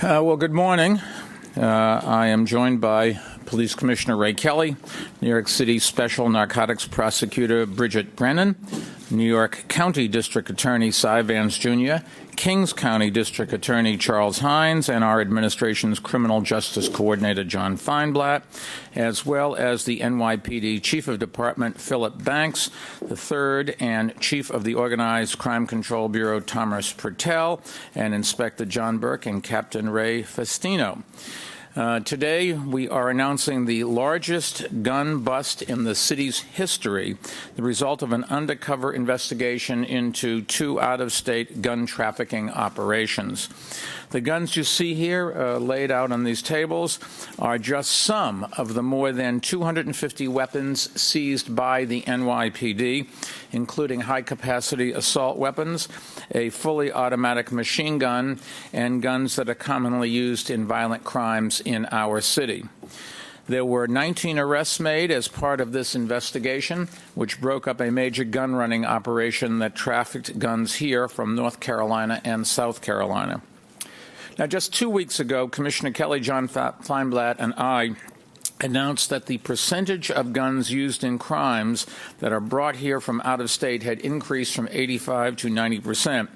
Well, good morning. I am joined by Police Commissioner Ray Kelly, New York City Special Narcotics Prosecutor Brennan, New York County District Attorney Cy Vance Jr., Kings County District Attorney Charles Hynes, and our administration's Criminal Justice Coordinator John Feinblatt, as well as the NYPD Chief of Department Philip Banks III, and Chief of the Organized Crime Control Bureau Thomas Pertel, and Inspector John Burke and Captain Ray Festino. Today, we are announcing the largest gun bust in the city's history, the result of an undercover investigation into two out-of-state gun trafficking operations. The guns you see here laid out on these tables are just some of the more than 250 weapons seized by the NYPD, including high-capacity assault weapons, a fully automatic machine gun, and guns that are commonly used in violent crimes in our city. There were 19 arrests made as part of this investigation, which broke up a major gun-running operation that trafficked guns here from North Carolina and South Carolina. Now, just 2 weeks ago, Commissioner Kelly, John Feinblatt, and I announced that the percentage of guns used in crimes that are brought here from out of state had increased from 85 to 90%.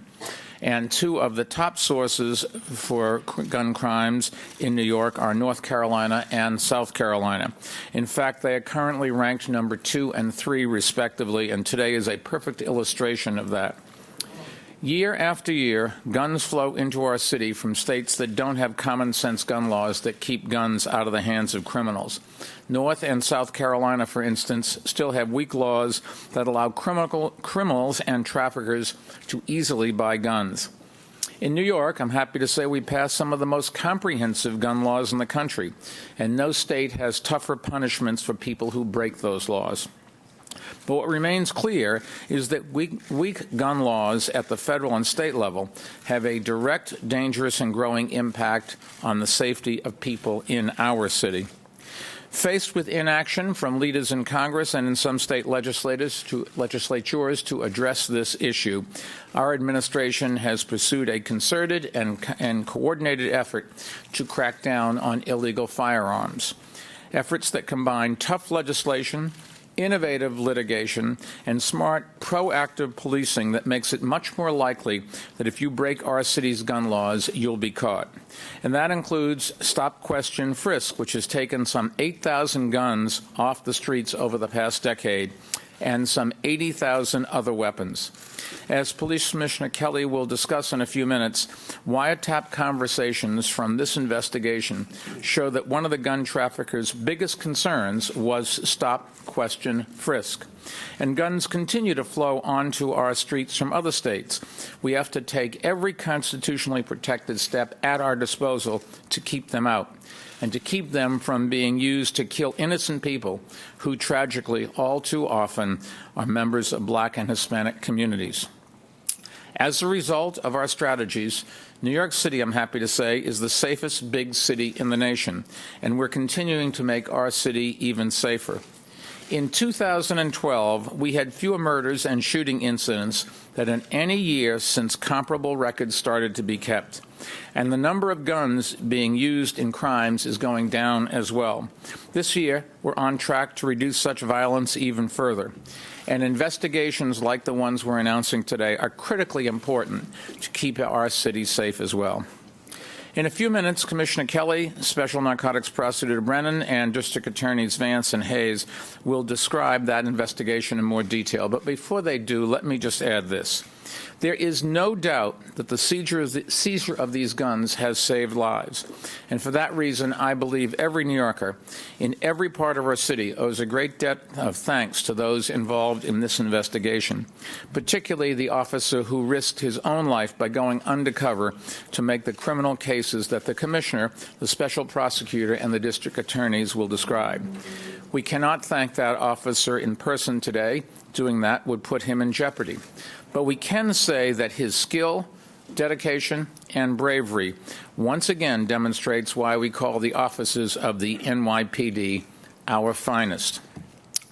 And two of the top sources for gun crimes in New York are North Carolina and South Carolina. In fact, they are currently ranked number 2 and 3, respectively, and today is a perfect illustration of that. Year after year, guns flow into our city from states that don't have common-sense gun laws that keep guns out of the hands of criminals. North and South Carolina, for instance, still have weak laws that allow criminals and traffickers to easily buy guns. In New York, I'm happy to say we passed some of the most comprehensive gun laws in the country, and no state has tougher punishments for people who break those laws. But what remains clear is that weak gun laws at the federal and state level have a direct, dangerous, and growing impact on the safety of people in our city. Faced with inaction from leaders in Congress and in some state legislatures to address this issue, our administration has pursued a concerted and coordinated effort to crack down on illegal firearms. Efforts that combine tough legislation, innovative litigation, and smart, proactive policing that makes it much more likely that if you break our city's gun laws, you'll be caught. And that includes Stop, Question, Frisk, which has taken some 8,000 guns off the streets over the past decade, and some 80,000 other weapons. As Police Commissioner Kelly will discuss in a few minutes, wiretap conversations from this investigation show that one of the gun traffickers' biggest concerns was Stop, Question, Frisk. And guns continue to flow onto our streets from other states. We have to take every constitutionally protected step at our disposal to keep them out, and to keep them from being used to kill innocent people who tragically, all too often, are members of Black and Hispanic communities. As a result of our strategies, New York City, I'm happy to say, is the safest big city in the nation, and we're continuing to make our city even safer. In 2012, we had fewer murders and shooting incidents than in any year since comparable records started to be kept. And the number of guns being used in crimes is going down as well. This year, we're on track to reduce such violence even further. And investigations like the ones we're announcing today are critically important to keep our city safe as well. In a few minutes, Commissioner Kelly, Special Narcotics Prosecutor Brennan, and District Attorneys Vance and Hayes will describe that investigation in more detail. But before they do, let me just add this. There is no doubt that the seizure of these guns has saved lives. And for that reason, I believe every New Yorker in every part of our city owes a great debt of thanks to those involved in this investigation, particularly the officer who risked his own life by going undercover to make the criminal cases that the Commissioner, the Special Prosecutor, and the District Attorneys will describe. We cannot thank that officer in person today. Doing that would put him in jeopardy. But we can say that his skill, dedication, and bravery once again demonstrates why we call the officers of the NYPD our finest.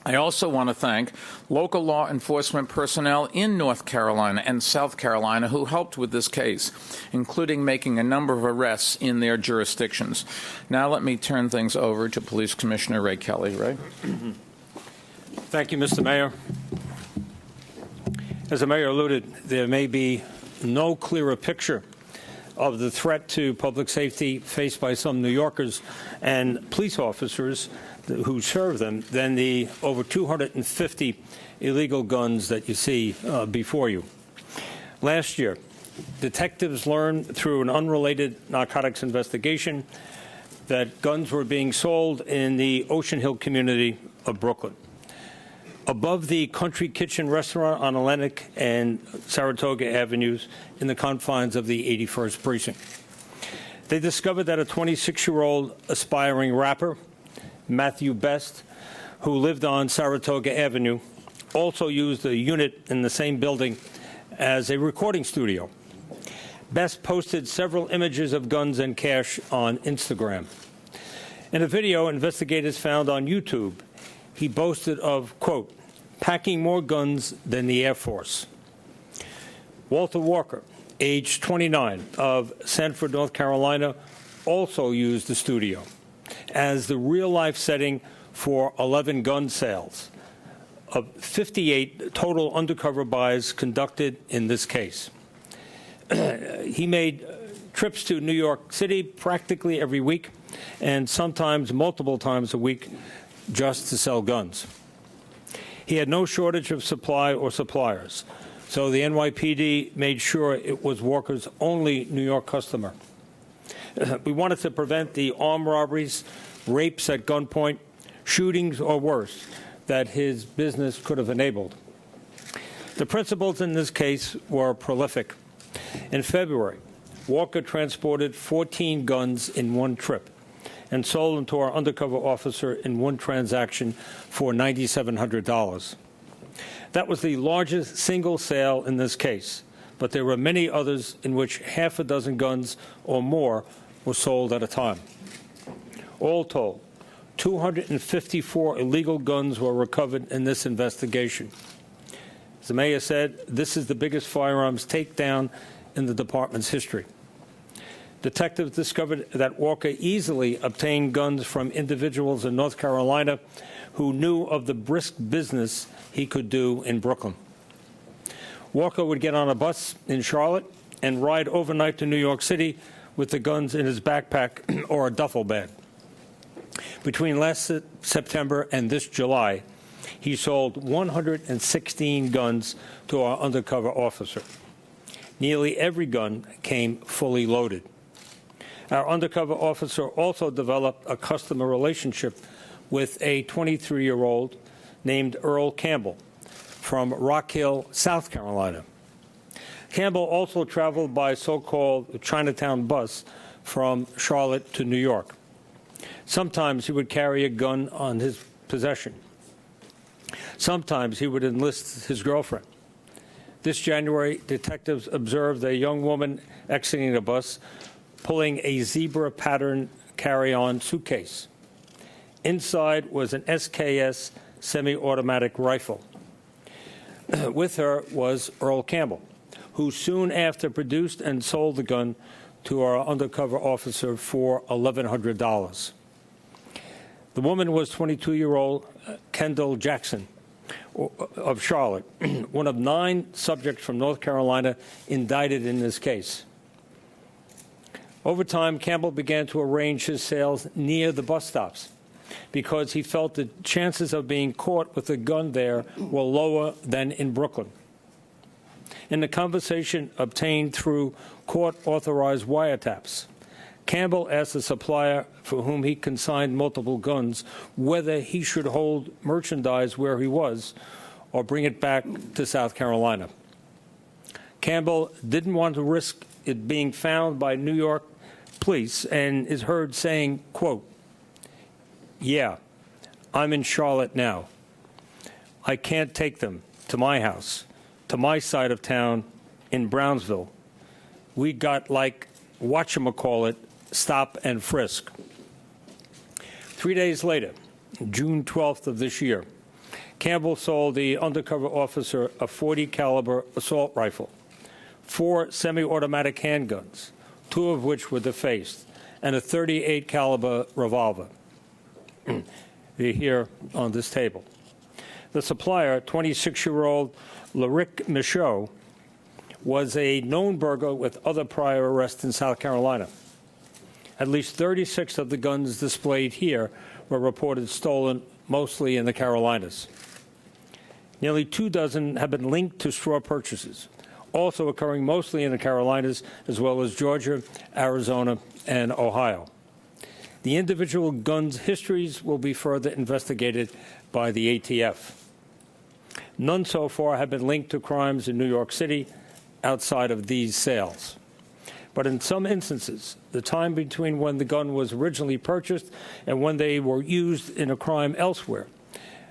I also want to thank local law enforcement personnel in North Carolina and South Carolina who helped with this case, including making a number of arrests in their jurisdictions. Now let me turn things over to Police Commissioner Ray Kelly. Ray? Thank you, Mr. Mayor. As the Mayor alluded, there may be no clearer picture of the threat to public safety faced by some New Yorkers and police officers who serve them than the over 250 illegal guns that you see before you. Last year, detectives learned through an unrelated narcotics investigation that guns were being sold in the Ocean Hill community of Brooklyn. Above the Country Kitchen restaurant on Atlantic and Saratoga Avenues in the confines of the 81st Precinct. They discovered that a 26-year-old aspiring rapper, Matthew Best, who lived on Saratoga Avenue, also used a unit in the same building as a recording studio. Best posted several images of guns and cash on Instagram. In a video investigators found on YouTube, he boasted of, quote, packing more guns than the Air Force. Walter Walker, age 29, of Sanford, North Carolina, also used the studio as the real-life setting for 11 gun sales of 58 total undercover buys conducted in this case. He made trips to New York City practically every week and sometimes multiple times a week just to sell guns. He had no shortage of supply or suppliers, so the NYPD made sure it was Walker's only New York customer. We wanted to prevent the armed robberies, rapes at gunpoint, shootings or worse that his business could have enabled. The principals in this case were prolific. In February, Walker transported 14 guns in one trip and sold them to our undercover officer in one transaction for $9,700. That was the largest single sale in this case, but there were many others in which half a dozen guns or more were sold at a time. All told, 254 illegal guns were recovered in this investigation. As the Mayor said, this is the biggest firearms takedown in the department's history. Detectives discovered that Walker easily obtained guns from individuals in North Carolina who knew of the brisk business he could do in Brooklyn. Walker would get on a bus in Charlotte and ride overnight to New York City with the guns in his backpack or a duffel bag. Between last September and this July, he sold 116 guns to our undercover officer. Nearly every gun came fully loaded. Our undercover officer also developed a customer relationship with a 23-year-old named Earl Campbell from Rock Hill, South Carolina. Campbell also traveled by so-called Chinatown bus from Charlotte to New York. Sometimes he would carry a gun on his possession. Sometimes he would enlist his girlfriend. This January, detectives observed a young woman exiting the bus, pulling a zebra pattern carry-on suitcase. Inside was an SKS semi-automatic rifle. With her was Earl Campbell, who soon after produced and sold the gun to our undercover officer for $1,100. The woman was 22-year-old Kendall Jackson of Charlotte, one of 9 subjects from North Carolina indicted in this case. Over time, Campbell began to arrange his sales near the bus stops because he felt the chances of being caught with a gun there were lower than in Brooklyn. In the conversation obtained through court-authorized wiretaps, Campbell asked the supplier for whom he consigned multiple guns whether he should hold merchandise where he was or bring it back to South Carolina. Campbell didn't want to risk it being found by New York police and is heard saying, quote, "Yeah, I'm in Charlotte now. I can't take them to my house, to my side of town in Brownsville. We got like whatchamacallit, stop and frisk." 3 days later, June 12th of this year, Campbell sold the undercover officer a .40 caliber assault rifle, 4 semi-automatic handguns, 2 of which were defaced, and a .38 caliber revolver. They're here on this table. The supplier, 26-year-old Laric Michaud, was a known burglar with other prior arrests in South Carolina. At least 36 of the guns displayed here were reported stolen, mostly in the Carolinas. Nearly 2 dozen have been linked to straw purchases, also occurring mostly in the Carolinas, as well as Georgia, Arizona, and Ohio. The individual guns' histories will be further investigated by the ATF. None so far have been linked to crimes in New York City outside of these sales. But in some instances, the time between when the gun was originally purchased and when they were used in a crime elsewhere,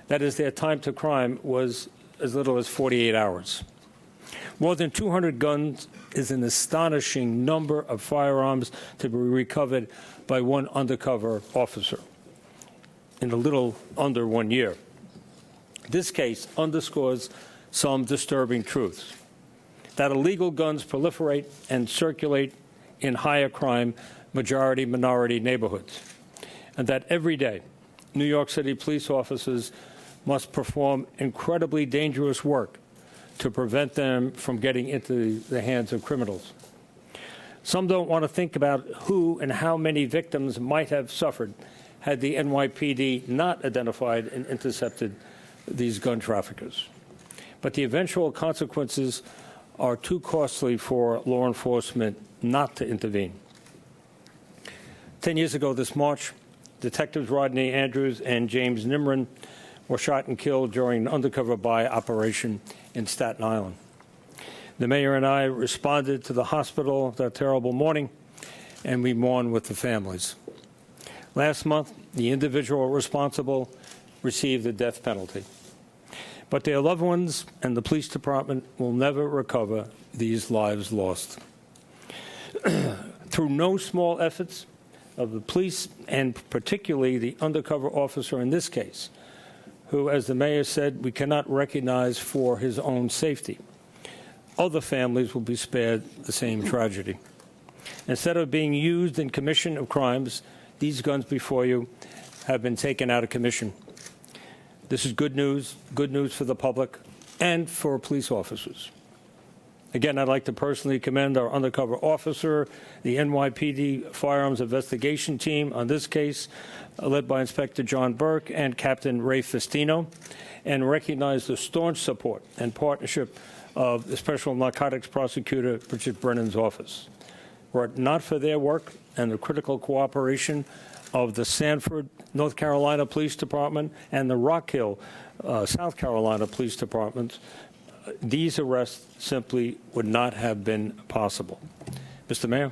that is, their time to crime, was as little as 48 hours. More than 200 guns is an astonishing number of firearms to be recovered by one undercover officer in a little under 1 year. This case underscores some disturbing truths: that illegal guns proliferate and circulate in higher crime, majority-minority neighborhoods, and that every day New York City police officers must perform incredibly dangerous work to prevent them from getting into the hands of criminals. Some don't want to think about who and how many victims might have suffered had the NYPD not identified and intercepted these gun traffickers. But the eventual consequences are too costly for law enforcement not to intervene. 10 years ago this March, Detectives Rodney Andrews and James Nimrin were shot and killed during an undercover buy operation in Staten Island. The mayor and I responded to the hospital that terrible morning, and we mourned with the families. Last month, the individual responsible received the death penalty. But their loved ones and the police department will never recover these lives lost. Through no small efforts of the police, and particularly the undercover officer in this case, who, as the mayor said, we cannot recognize for his own safety, other families will be spared the same tragedy. Instead of being used in commission of crimes, these guns before you have been taken out of commission. This is good news for the public and for police officers. Again, I'd like to personally commend our undercover officer, the NYPD Firearms Investigation Team on this case, led by Inspector John Burke and Captain Ray Festino, and recognize the staunch support and partnership of the Special Narcotics Prosecutor Bridget Brennan's office. Were it not for their work and the critical cooperation of the Sanford, North Carolina Police Department and the Rock Hill, South Carolina Police Departments, these arrests simply would not have been possible. Mr. Mayor.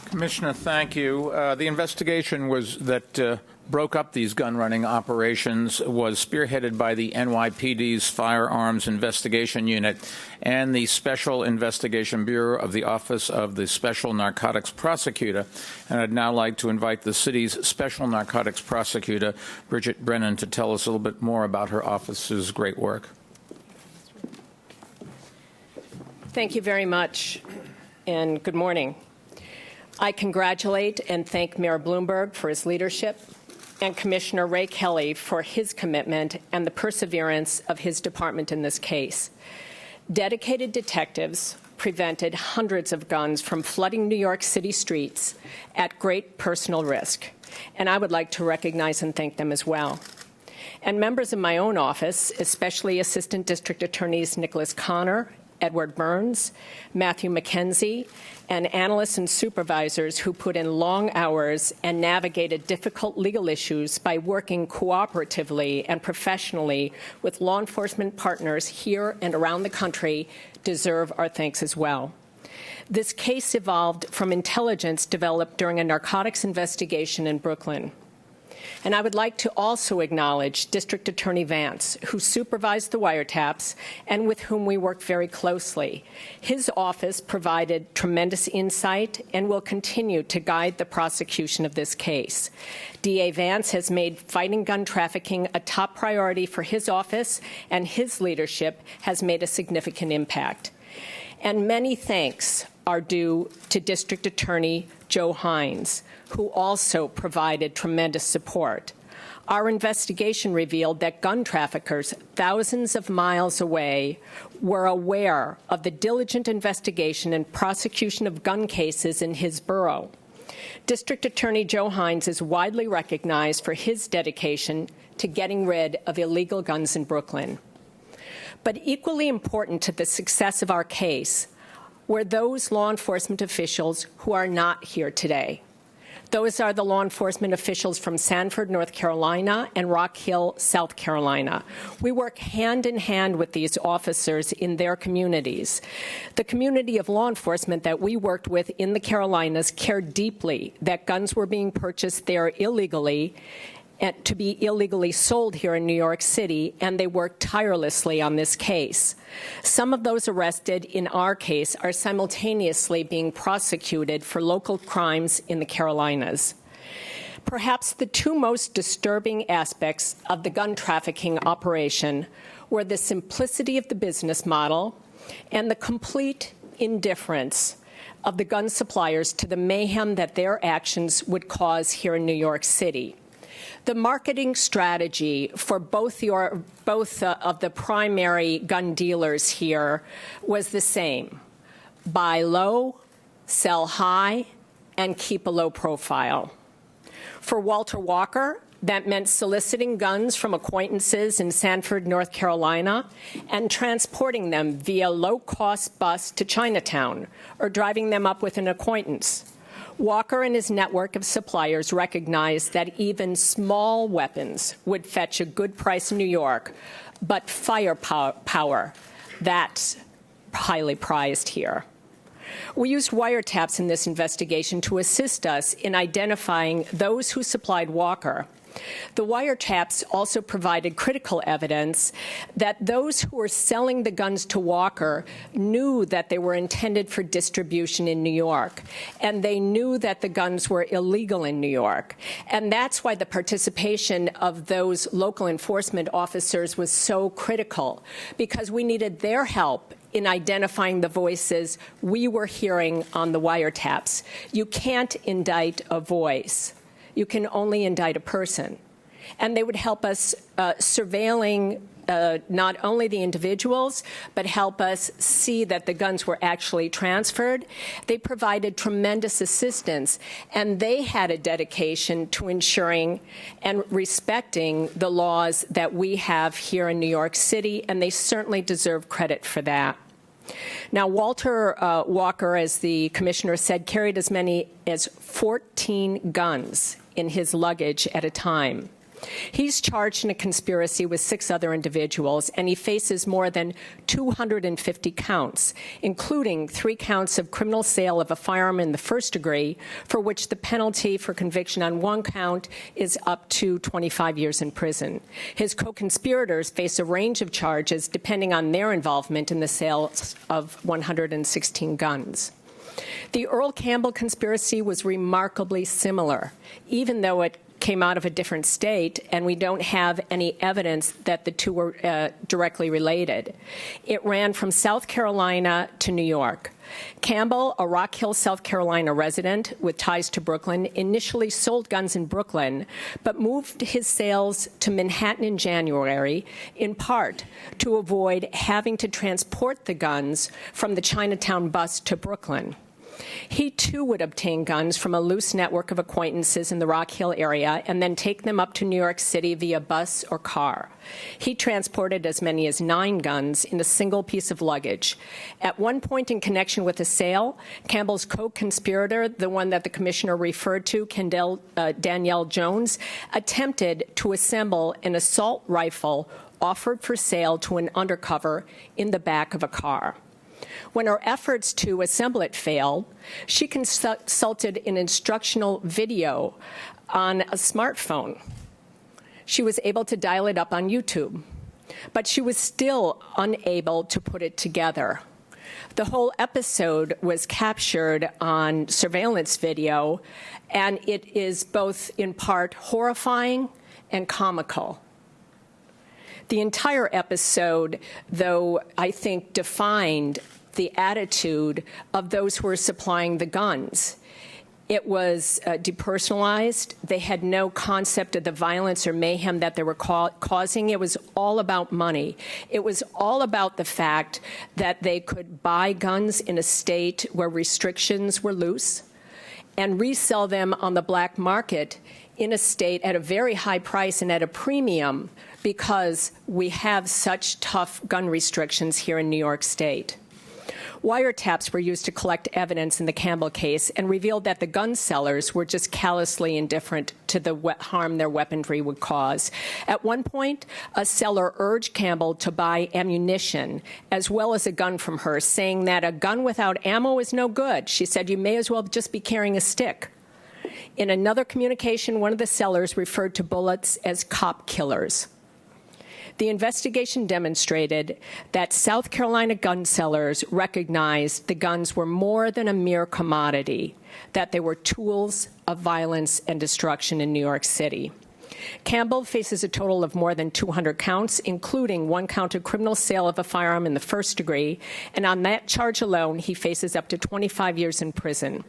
Commissioner, thank you. The investigation that broke up these gun-running operations was spearheaded by the NYPD's Firearms Investigation Unit and the Special Investigation Bureau of the Office of the Special Narcotics Prosecutor. And I'd now like to invite the city's Special Narcotics Prosecutor, Bridget Brennan, to tell us a little bit more about her office's great work. Thank you very much, and good morning. I congratulate and thank Mayor Bloomberg for his leadership and Commissioner Ray Kelly for his commitment and the perseverance of his department in this case. Dedicated detectives prevented hundreds of guns from flooding New York City streets at great personal risk, and I would like to recognize and thank them as well. And members of my own office, especially Assistant District Attorneys Nicholas Connor, Edward Burns, Matthew McKenzie, and analysts and supervisors who put in long hours and navigated difficult legal issues by working cooperatively and professionally with law enforcement partners here and around the country deserve our thanks as well. This case evolved from intelligence developed during a narcotics investigation in Brooklyn. And I would like to also acknowledge District Attorney Vance, who supervised the wiretaps and with whom we worked very closely. His office provided tremendous insight and will continue to guide the prosecution of this case. DA Vance has made fighting gun trafficking a top priority for his office, and his leadership has made a significant impact. And many thanks are due to District Attorney Joe Hynes, who also provided tremendous support. Our investigation revealed that gun traffickers thousands of miles away were aware of the diligent investigation and prosecution of gun cases in his borough. District Attorney Joe Hynes is widely recognized for his dedication to getting rid of illegal guns in Brooklyn. But equally important to the success of our case were those law enforcement officials who are not here today. Those are the law enforcement officials from Sanford, North Carolina, and Rock Hill, South Carolina. We work hand in hand with these officers in their communities. The community of law enforcement that we worked with in the Carolinas cared deeply that guns were being purchased there illegally and to be illegally sold here in New York City, and they worked tirelessly on this case. Some of those arrested in our case are simultaneously being prosecuted for local crimes in the Carolinas. Perhaps the two most disturbing aspects of the gun trafficking operation were the simplicity of the business model and the complete indifference of the gun suppliers to the mayhem that their actions would cause here in New York City. The marketing strategy for both of the primary gun dealers here was the same: buy low, sell high, and keep a low profile. For Walter Walker, that meant soliciting guns from acquaintances in Sanford, North Carolina, and transporting them via low-cost bus to Chinatown, or driving them up with an acquaintance. Walker and his network of suppliers recognized that even small weapons would fetch a good price in New York, but firepower, that's highly prized here. We used wiretaps in this investigation to assist us in identifying those who supplied Walker. The wiretaps also provided critical evidence that those who were selling the guns to Walker knew that they were intended for distribution in New York, and they knew that the guns were illegal in New York. And that's why the participation of those local enforcement officers was so critical, because we needed their help in identifying the voices we were hearing on the wiretaps. You can't indict a voice. You can only indict a person. And they would help us surveilling not only the individuals, but help us see that the guns were actually transferred. They provided tremendous assistance, and they had a dedication to ensuring and respecting the laws that we have here in New York City, and they certainly deserve credit for that. Now, Walter Walker, as the commissioner said, carried as many as 14 guns in his luggage at a time. He's charged in a conspiracy with 6 other individuals, and he faces more than 250 counts, including 3 counts of criminal sale of a firearm in the first degree, for which the penalty for conviction on 1 count is up to 25 years in prison. His co-conspirators face a range of charges depending on their involvement in the sale of 116 guns. The Earl Campbell conspiracy was remarkably similar, even though it came out of a different state, and we don't have any evidence that the two were directly related. It ran from South Carolina to New York. Campbell, a Rock Hill, South Carolina resident with ties to Brooklyn, initially sold guns in Brooklyn, but moved his sales to Manhattan in January, in part to avoid having to transport the guns from the Chinatown bus to Brooklyn. He, too, would obtain guns from a loose network of acquaintances in the Rock Hill area and then take them up to New York City via bus or car. He transported as many as 9 guns in a single piece of luggage. At one point in connection with the sale, Campbell's co-conspirator, the one that the commissioner referred to, Danielle Jones, attempted to assemble an assault rifle offered for sale to an undercover in the back of a car. When her efforts to assemble it failed, she consulted an instructional video on a smartphone. She was able to dial it up on YouTube, but she was still unable to put it together. The whole episode was captured on surveillance video, and it is both in part horrifying and comical. The entire episode, though, I think defined the attitude of those who were supplying the guns. It was depersonalized. They had no concept of the violence or mayhem that they were causing. It was all about money. It was all about the fact that they could buy guns in a state where restrictions were loose and resell them on the black market in a state at a very high price and at a premium because we have such tough gun restrictions here in New York State. Wiretaps were used to collect evidence in the Campbell case and revealed that the gun sellers were just callously indifferent to the harm their weaponry would cause. At one point, a seller urged Campbell to buy ammunition as well as a gun from her, saying that a gun without ammo is no good. She said, "You may as well just be carrying a stick." In another communication, one of the sellers referred to bullets as cop killers. The investigation demonstrated that South Carolina gun sellers recognized the guns were more than a mere commodity, that they were tools of violence and destruction in New York City. Campbell faces a total of more than 200 counts, including one count of criminal sale of a firearm in the first degree, and on that charge alone, he faces up to 25 years in prison.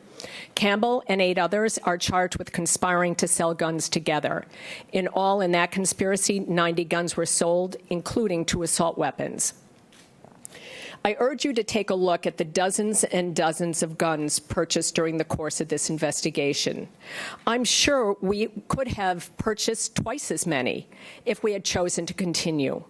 Campbell and 8 others are charged with conspiring to sell guns together. In all, in that conspiracy, 90 guns were sold, including 2 assault weapons. I urge you to take a look at the dozens and dozens of guns purchased during the course of this investigation. I'm sure we could have purchased twice as many if we had chosen to continue.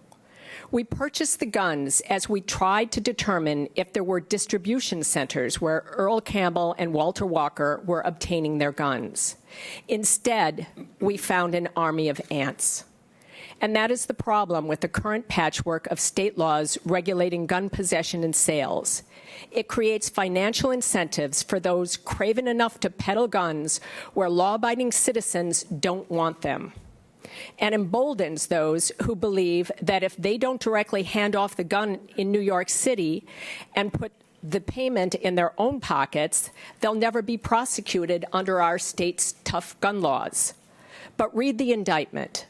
We purchased the guns as we tried to determine if there were distribution centers where Earl Campbell and Walter Walker were obtaining their guns. Instead, we found an army of ants. And that is the problem with the current patchwork of state laws regulating gun possession and sales. It creates financial incentives for those craven enough to peddle guns where law-abiding citizens don't want them, and emboldens those who believe that if they don't directly hand off the gun in New York City and put the payment in their own pockets, they'll never be prosecuted under our state's tough gun laws. But read the indictment.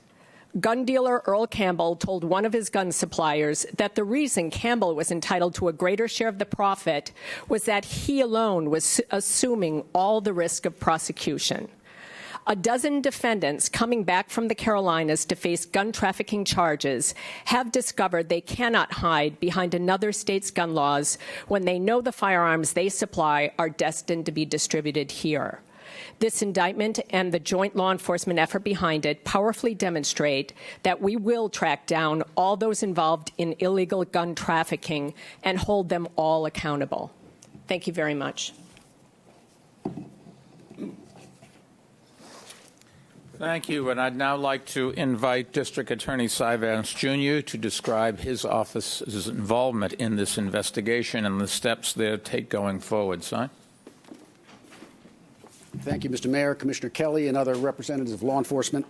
Gun dealer Earl Campbell told one of his gun suppliers that the reason Campbell was entitled to a greater share of the profit was that he alone was assuming all the risk of prosecution. A dozen defendants coming back from the Carolinas to face gun trafficking charges have discovered they cannot hide behind another state's gun laws when they know the firearms they supply are destined to be distributed here. This indictment and the joint law enforcement effort behind it powerfully demonstrate that we will track down all those involved in illegal gun trafficking and hold them all accountable. Thank you very much. Thank you, and I'd now like to invite District Attorney Vance, Jr. to describe his office's involvement in this investigation and the steps they'll take going forward. Si? Thank you, Mr. Mayor, Commissioner Kelly, and other representatives of law enforcement.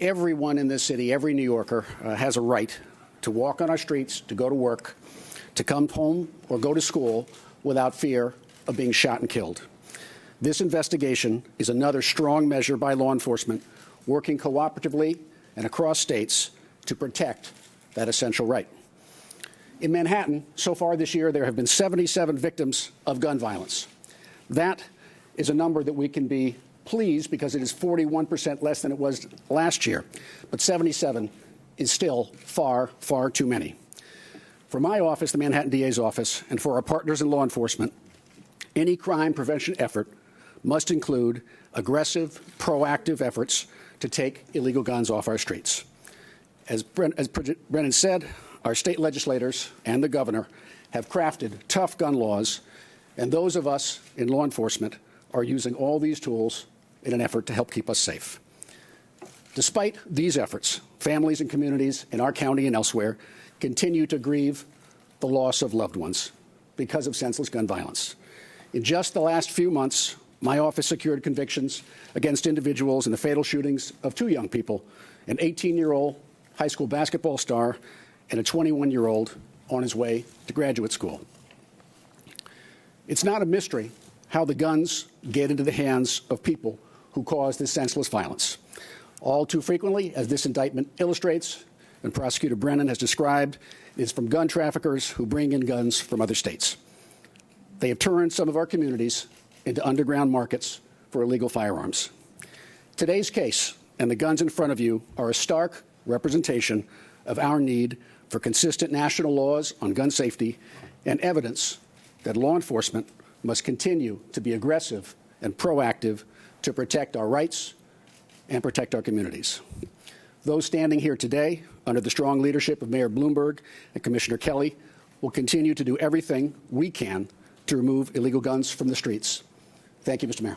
Everyone in this city, every New Yorker, has a right to walk on our streets, to go to work, to come home or go to school without fear of being shot and killed. This investigation is another strong measure by law enforcement working cooperatively and across states to protect that essential right. In Manhattan, so far this year, there have been 77 victims of gun violence. That is a number that we can be pleased because it is 41% less than it was last year. But 77 is still far, far too many. For my office, the Manhattan DA's office, and for our partners in law enforcement, any crime prevention effort must include aggressive, proactive efforts to take illegal guns off our streets. As Brennan said, our state legislators and the governor have crafted tough gun laws, and those of us in law enforcement are using all these tools in an effort to help keep us safe. Despite these efforts, families and communities in our county and elsewhere continue to grieve the loss of loved ones because of senseless gun violence. In just the last few months, my office secured convictions against individuals in the fatal shootings of two young people, an 18-year-old high school basketball star and a 21-year-old on his way to graduate school. It's not a mystery how the guns get into the hands of people who cause this senseless violence. All too frequently, as this indictment illustrates, and Prosecutor Brennan has described, is from gun traffickers who bring in guns from other states. They have turned some of our communities into underground markets for illegal firearms. Today's case and the guns in front of you are a stark representation of our need for consistent national laws on gun safety and evidence that law enforcement must continue to be aggressive and proactive to protect our rights and protect our communities. Those standing here today, under the strong leadership of Mayor Bloomberg and Commissioner Kelly, will continue to do everything we can to remove illegal guns from the streets. Thank you, Mr. Mayor.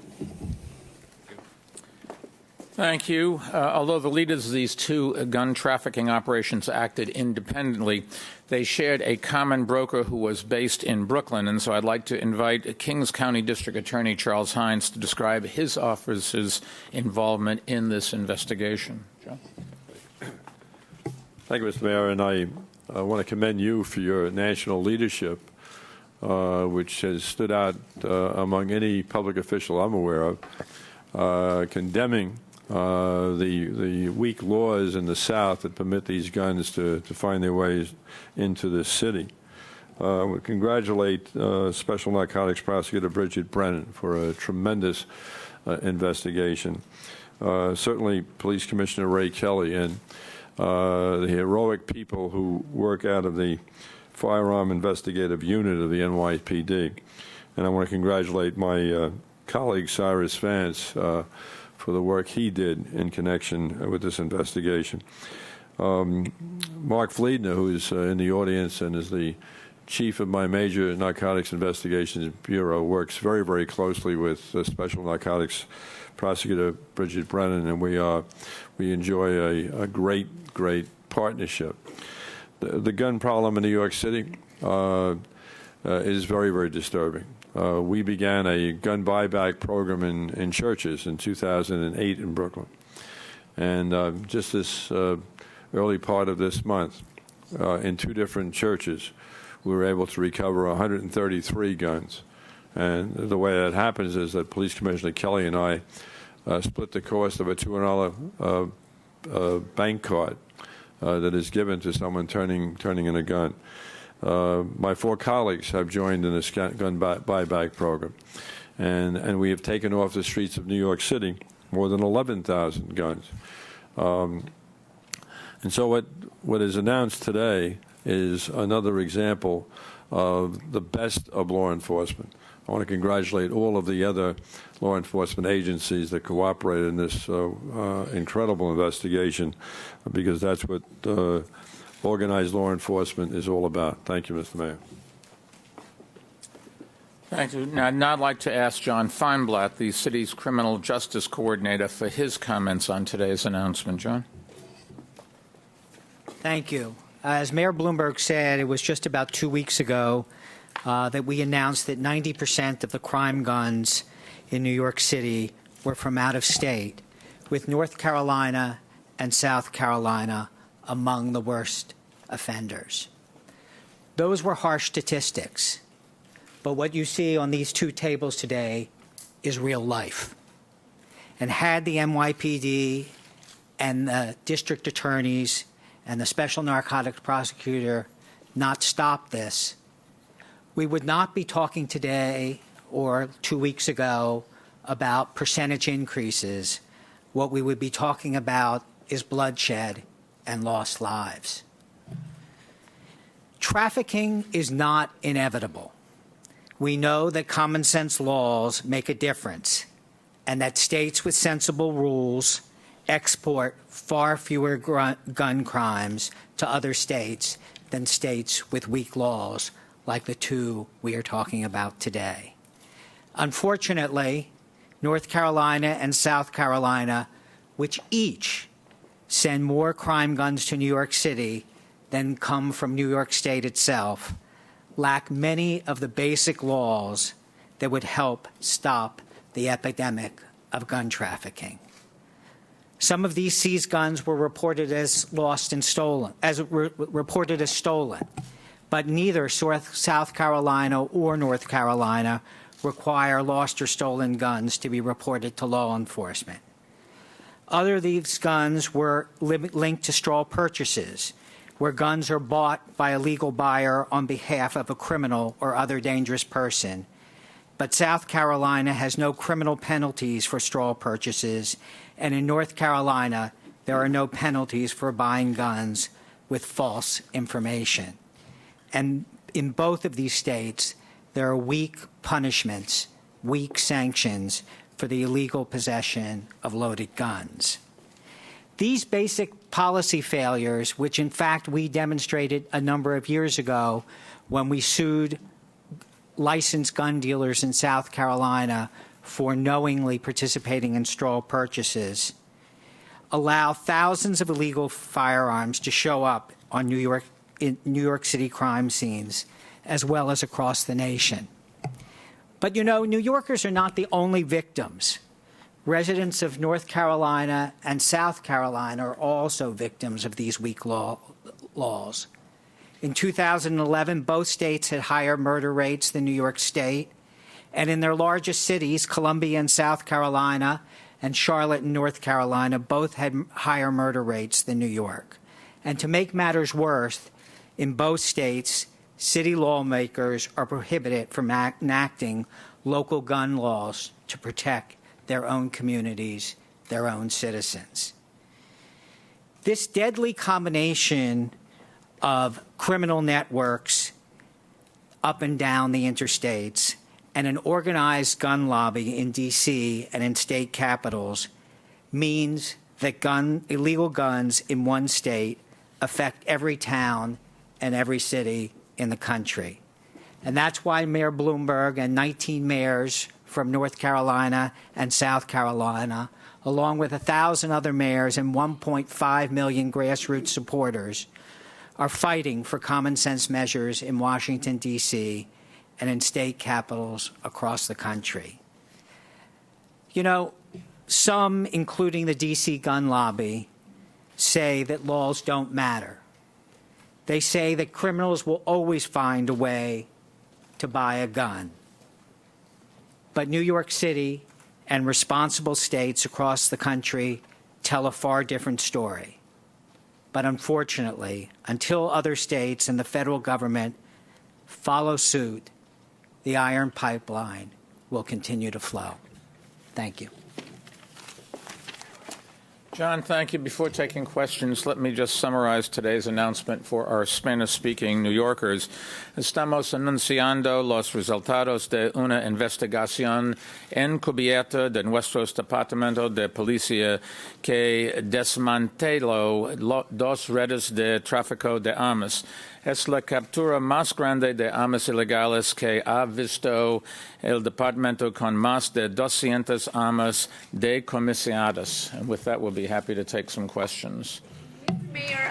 Thank you. Although the leaders of these two gun trafficking operations acted independently, they shared a common broker who was based in Brooklyn, and so I'd like to invite Kings County District Attorney Charles Hynes to describe his office's involvement in this investigation. John? Thank you, Mr. Mayor, and I want to commend you for your national leadership, which has stood out among any public official I'm aware of, condemning the weak laws in the South that permit these guns to find their ways into this city. We congratulate Special Narcotics Prosecutor Bridget Brennan for a tremendous investigation. Certainly, Police Commissioner Ray Kelly and the heroic people who work out of the Firearm Investigative Unit of the NYPD. And I want to congratulate my colleague Cyrus Vance for the work he did in connection with this investigation. Mark Fleedner, who is in the audience and is the chief of my major narcotics investigations bureau, works very, very closely with Special Narcotics Prosecutor Bridget Brennan, and we enjoy a great partnership. The gun problem in New York City is very, very disturbing. We began a gun buyback program in churches in 2008 in Brooklyn. And just this early part of this month, in two different churches, we were able to recover 133 guns. And the way that happens is that Police Commissioner Kelly and I split the cost of a $200 bank card that is given to someone turning in a gun. My four colleagues have joined in this gun buyback program, and we have taken off the streets of New York City more than 11,000 guns. And so what is announced today is another example of the best of law enforcement. I want to congratulate all of the other law enforcement agencies that cooperated in this incredible investigation, because that's what organized law enforcement is all about. Thank you, Mr. Mayor. Thank you. Now, I'd like to ask John Feinblatt, the city's criminal justice coordinator, for his comments on today's announcement. John? Thank you. As Mayor Bloomberg said, it was just about 2 weeks ago that we announced that 90% of the crime guns in New York City were from out of state, with North Carolina and South Carolina among the worst offenders. Those were harsh statistics, but what you see on these two tables today is real life. And had the NYPD and the district attorneys and the Special Narcotics Prosecutor not stopped this, we would not be talking today or 2 weeks ago about percentage increases. What we would be talking about is bloodshed and lost lives. Trafficking is not inevitable. We know that common sense laws make a difference, and that states with sensible rules export far fewer gun crimes to other states than states with weak laws, like the two we are talking about today. Unfortunately, North Carolina and South Carolina, which each send more crime guns to New York City than come from New York State itself, lack many of the basic laws that would help stop the epidemic of gun trafficking. Some of these seized guns were reported as lost and stolen, reported as stolen, but neither South Carolina or North Carolina require lost or stolen guns to be reported to law enforcement. Other of these guns were linked to straw purchases, where guns are bought by a legal buyer on behalf of a criminal or other dangerous person. But South Carolina has no criminal penalties for straw purchases, and in North Carolina, there are no penalties for buying guns with false information. And in both of these states, there are weak punishments, weak sanctions for the illegal possession of loaded guns. These basic policy failures, which in fact we demonstrated a number of years ago when we sued licensed gun dealers in South Carolina for knowingly participating in straw purchases, allow thousands of illegal firearms to show up on New York City crime scenes, as well as across the nation. But you know, New Yorkers are not the only victims. Residents of North Carolina and South Carolina are also victims of these weak laws. In 2011, both states had higher murder rates than New York State, and in their largest cities, Columbia in South Carolina and Charlotte in North Carolina, both had higher murder rates than New York. And to make matters worse, in both states, city lawmakers are prohibited from enacting local gun laws to protect their own communities, their own citizens. This deadly combination of criminal networks up and down the interstates and an organized gun lobby in D.C. and in state capitals means that illegal guns in one state affect every town and every city in the country. And that's why Mayor Bloomberg and 19 mayors from North Carolina and South Carolina, along with 1,000 other mayors and 1.5 million grassroots supporters, are fighting for common sense measures in Washington, D.C., and in state capitals across the country. You know, some, including the D.C. gun lobby, say that laws don't matter. They say that criminals will always find a way to buy a gun. But New York City and responsible states across the country tell a far different story. But unfortunately, until other states and the federal government follow suit, the iron pipeline will continue to flow. Thank you. John, thank you. Before taking questions, let me just summarize today's announcement for our Spanish-speaking New Yorkers. Estamos anunciando los resultados de una investigación encubierta de nuestros departamentos de policía que desmanteló dos redes de tráfico de armas. Es la captura más grande de armas ilegales que ha visto el departamento con más de 200 armas decomisadas. And with that, we'll be happy to take some questions. Mayor,